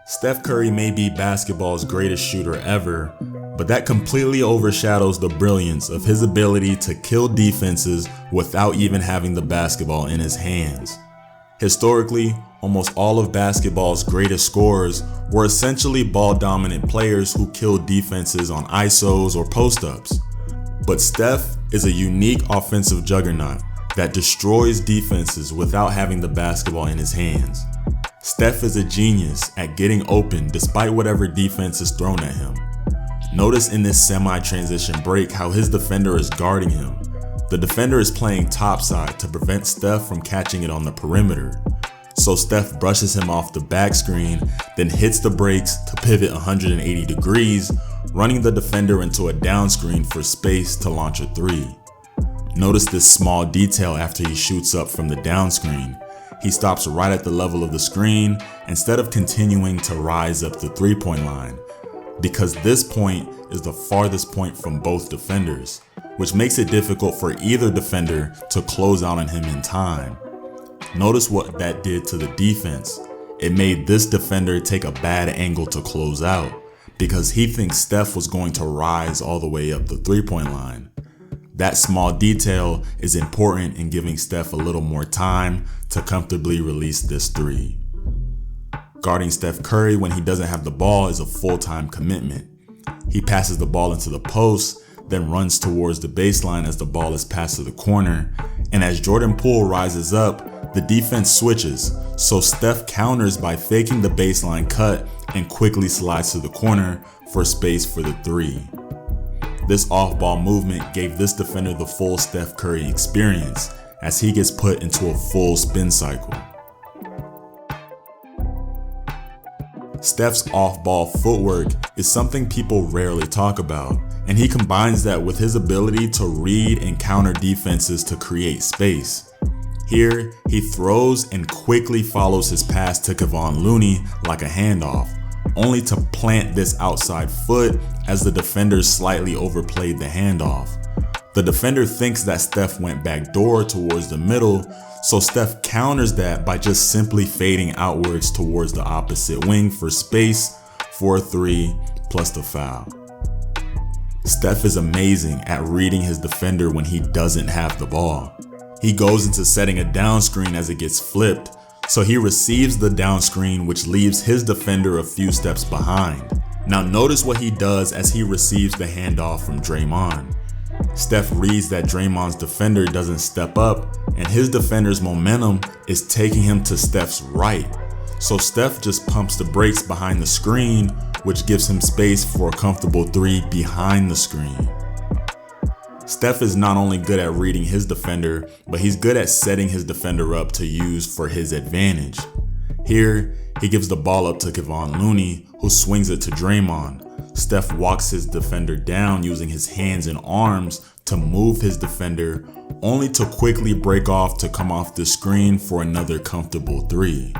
Steph Curry may be basketball's greatest shooter ever, but that completely overshadows the brilliance of his ability to kill defenses without even having the basketball in his hands. Historically, almost all of basketball's greatest scorers were essentially ball-dominant players who killed defenses on ISOs or post-ups. But Steph is a unique offensive juggernaut that destroys defenses without having the basketball in his hands. Steph is a genius at getting open despite whatever defense is thrown at him. Notice in this semi-transition break how his defender is guarding him. The defender is playing topside to prevent Steph from catching it on the perimeter. So Steph brushes him off the back screen, then hits the brakes to pivot 180 degrees, running the defender into a down screen for space to launch a three. Notice this small detail after he shoots up from the down screen. He stops right at the level of the screen instead of continuing to rise up the three-point line, because this point is the farthest point from both defenders, which makes it difficult for either defender to close out on him in time. Notice what that did to the defense. It made this defender take a bad angle to close out because he thinks Steph was going to rise all the way up the three-point line. That small detail is important in giving Steph a little more time to comfortably release this three. Guarding Steph Curry when he doesn't have the ball is a full-time commitment. He passes the ball into the post, then runs towards the baseline as the ball is passed to the corner, and as Jordan Poole rises up, the defense switches, so Steph counters by faking the baseline cut and quickly slides to the corner for space for the three. This off-ball movement gave this defender the full Steph Curry experience as he gets put into a full spin cycle. Steph's off-ball footwork is something people rarely talk about, and he combines that with his ability to read and counter defenses to create space. Here, he throws and quickly follows his pass to Kevon Looney like a handoff, only to plant this outside foot as the defender slightly overplayed the handoff. The defender thinks that Steph went backdoor towards the middle, so Steph counters that by just simply fading outwards towards the opposite wing for space for a three plus the foul. Steph is amazing at reading his defender when he doesn't have the ball. He goes into setting a down screen as it gets flipped, so he receives the down screen, which leaves his defender a few steps behind. Now notice what he does as he receives the handoff from Draymond. Steph reads that Draymond's defender doesn't step up, and his defender's momentum is taking him to Steph's right. So Steph just pumps the brakes behind the screen, which gives him space for a comfortable three behind the screen. Steph is not only good at reading his defender, but he's good at setting his defender up to use for his advantage. Here, he gives the ball up to Kevon Looney, who swings it to Draymond. Steph walks his defender down using his hands and arms to move his defender, only to quickly break off to come off the screen for another comfortable three.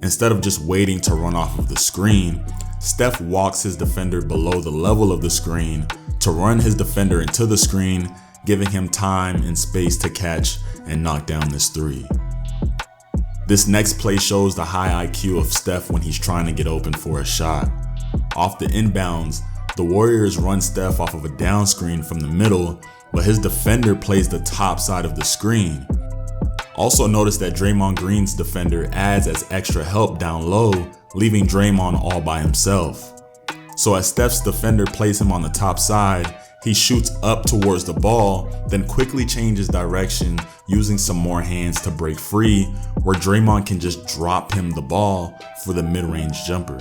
Instead of just waiting to run off of the screen, Steph walks his defender below the level of the screen to run his defender into the screen, giving him time and space to catch and knock down this three. This next play shows the high IQ of Steph when he's trying to get open for a shot. Off the inbounds, the Warriors run Steph off of a down screen from the middle, but his defender plays the top side of the screen. Also notice that Draymond Green's defender adds as extra help down low, leaving Draymond all by himself. So as Steph's defender plays him on the top side, he shoots up towards the ball, then quickly changes direction using some more hands to break free, where Draymond can just drop him the ball for the mid-range jumper.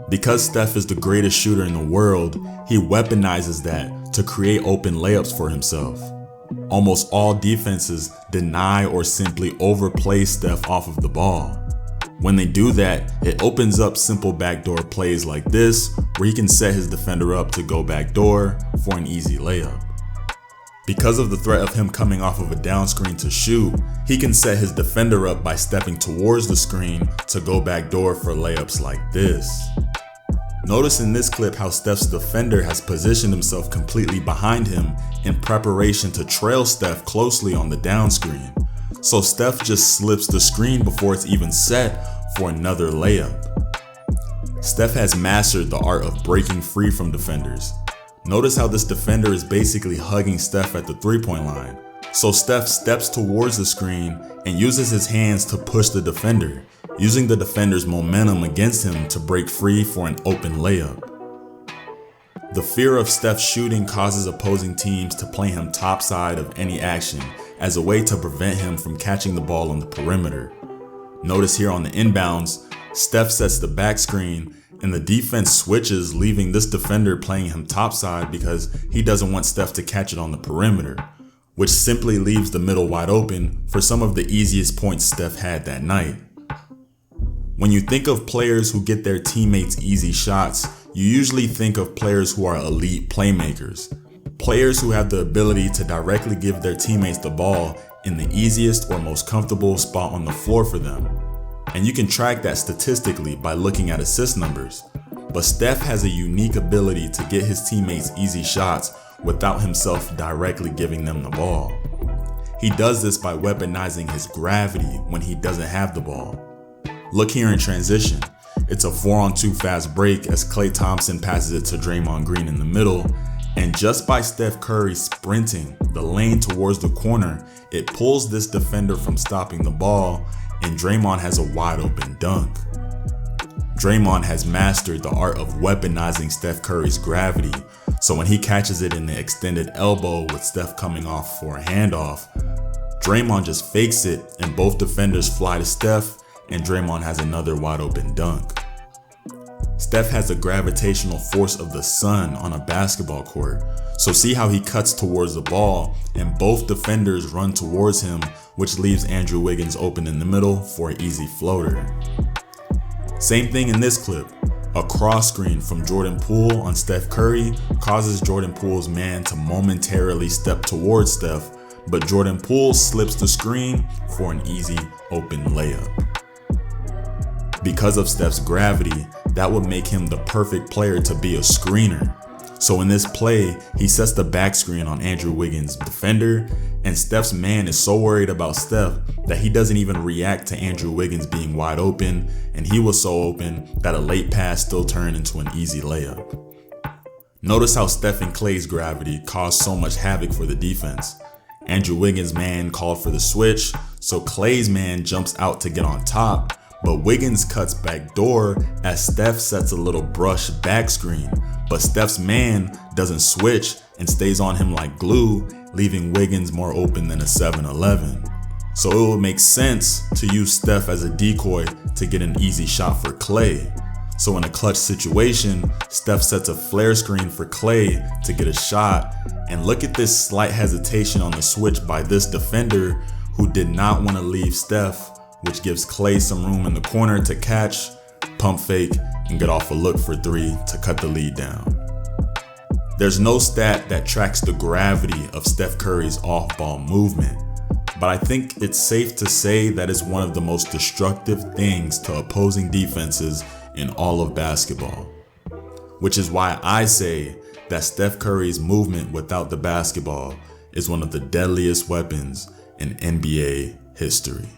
Because Steph is the greatest shooter in the world, he weaponizes that to create open layups for himself. Almost all defenses deny or simply overplay Steph off of the ball. When they do that, it opens up simple backdoor plays like this, where he can set his defender up to go backdoor for an easy layup. Because of the threat of him coming off of a down screen to shoot, he can set his defender up by stepping towards the screen to go backdoor for layups like this. Notice in this clip how Steph's defender has positioned himself completely behind him in preparation to trail Steph closely on the down screen. So Steph just slips the screen before it's even set for another layup. Steph has mastered the art of breaking free from defenders. Notice how this defender is basically hugging Steph at the three-point line. So Steph steps towards the screen and uses his hands to push the defender, using the defender's momentum against him to break free for an open layup. The fear of Steph shooting causes opposing teams to play him topside of any action as a way to prevent him from catching the ball on the perimeter. Notice here on the inbounds, Steph sets the back screen and the defense switches, leaving this defender playing him topside because he doesn't want Steph to catch it on the perimeter, which simply leaves the middle wide open for some of the easiest points Steph had that night. When you think of players who get their teammates easy shots, you usually think of players who are elite playmakers. Players who have the ability to directly give their teammates the ball in the easiest or most comfortable spot on the floor for them. And you can track that statistically by looking at assist numbers. But Steph has a unique ability to get his teammates easy shots without himself directly giving them the ball. He does this by weaponizing his gravity when he doesn't have the ball. Look here in transition. It's a 4-on-2 fast break as Klay Thompson passes it to Draymond Green in the middle, and just by Steph Curry sprinting the lane towards the corner, it pulls this defender from stopping the ball, and Draymond has a wide open dunk. Draymond has mastered the art of weaponizing Steph Curry's gravity, so when he catches it in the extended elbow with Steph coming off for a handoff, Draymond just fakes it and both defenders fly to Steph, and Draymond has another wide open dunk. Steph has the gravitational force of the sun on a basketball court, so see how he cuts towards the ball and both defenders run towards him, which leaves Andrew Wiggins open in the middle for an easy floater. Same thing in this clip. A cross screen from Jordan Poole on Steph Curry causes Jordan Poole's man to momentarily step towards Steph, but Jordan Poole slips the screen for an easy open layup. Because of Steph's gravity, that would make him the perfect player to be a screener. So in this play, he sets the back screen on Andrew Wiggins' defender, and Steph's man is so worried about Steph that he doesn't even react to Andrew Wiggins being wide open, and he was so open that a late pass still turned into an easy layup. Notice how Steph and Klay's gravity caused so much havoc for the defense. Andrew Wiggins' man called for the switch, so Klay's man jumps out to get on top, but Wiggins cuts back door as Steph sets a little brush back screen, but Steph's man doesn't switch and stays on him like glue, leaving Wiggins more open than a 7-Eleven. So it would make sense to use Steph as a decoy to get an easy shot for Klay. So in a clutch situation, Steph sets a flare screen for Klay to get a shot, and look at this slight hesitation on the switch by this defender who did not want to leave Steph, which gives Klay some room in the corner to catch, pump fake, and get off a look for three to cut the lead down. There's no stat that tracks the gravity of Steph Curry's off-ball movement, but I think it's safe to say that it's one of the most destructive things to opposing defenses in all of basketball. Which is why I say that Steph Curry's movement without the basketball is one of the deadliest weapons in NBA history.